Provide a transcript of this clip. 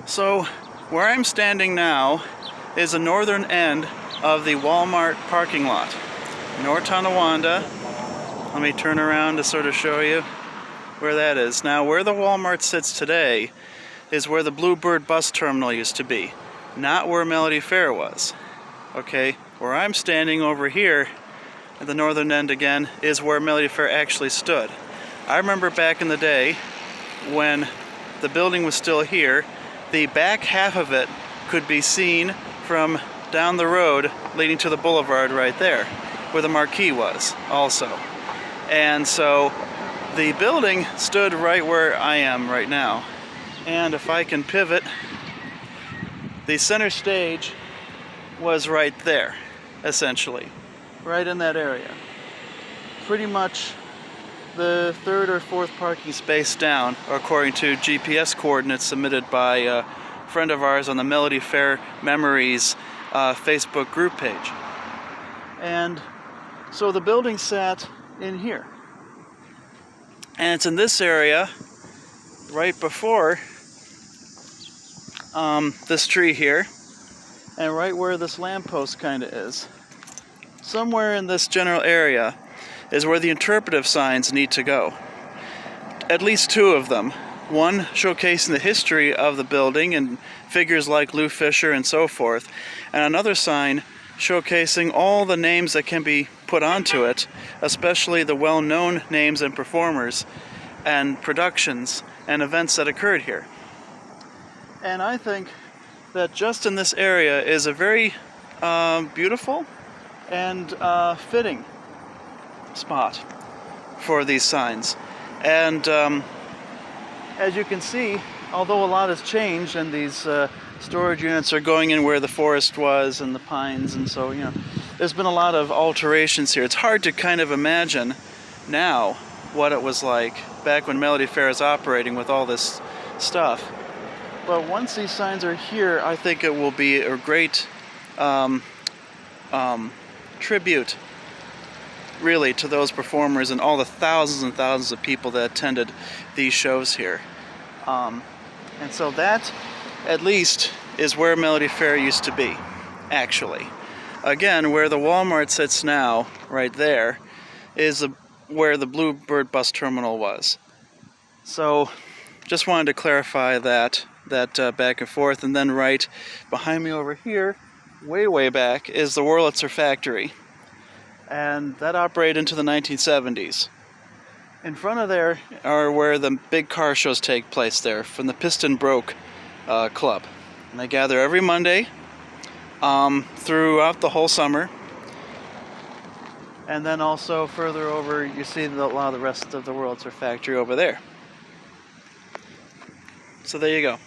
So where I'm standing now is the northern end of the Walmart parking lot. North Tonawanda. Let me turn around to sort of show you where that is. Now where the Walmart sits today is where the Bluebird bus terminal used to be, not where Melody Fair was. Okay, where I'm standing over here at the northern end again is where Melody Fair actually stood. I remember back in the day when the building was still here, the back half of it could be seen from down the road leading to the boulevard right there, where the marquee was also. And so the building stood right where I am right now. And if I can pivot, the center stage was right there, essentially, right in that area. Pretty much the third or fourth parking space down, according to GPS coordinates submitted by a friend of ours on the Melody Fair Memories Facebook group page. And so the building sat in here. And it's in this area, right before this tree here, and right where this lamppost kind of is. Somewhere in this general area is where the interpretive signs need to go. At least two of them. One showcasing the history of the building and figures like Lou Fisher and so forth, and another sign showcasing all the names that can be put onto it, especially the well-known names and performers and productions and events that occurred here. And I think that just in this area is a very beautiful and fitting spot for these signs. And as you can see, although a lot has changed and these storage units are going in where the forest was and the pines, and so, there's been a lot of alterations here. It's hard to kind of imagine now what it was like back when Melody Fair is operating with all this stuff. But once these signs are here, I think it will be a great tribute, really, to those performers and all the thousands and thousands of people that attended these shows here. And so that, at least, is where Melody Fair used to be, actually. Again, where the Walmart sits now, right there, is where the Bluebird bus terminal was. So, just wanted to clarify that back and forth. And then right behind me over here, way back, is the Wurlitzer factory. And that operated into the 1970s. In front of there are where the big car shows take place there, from the Piston Broke Club. And they gather every Monday throughout the whole summer. And then also further over, you see a lot of the rest of the Wurlitzer factory over there. So there you go.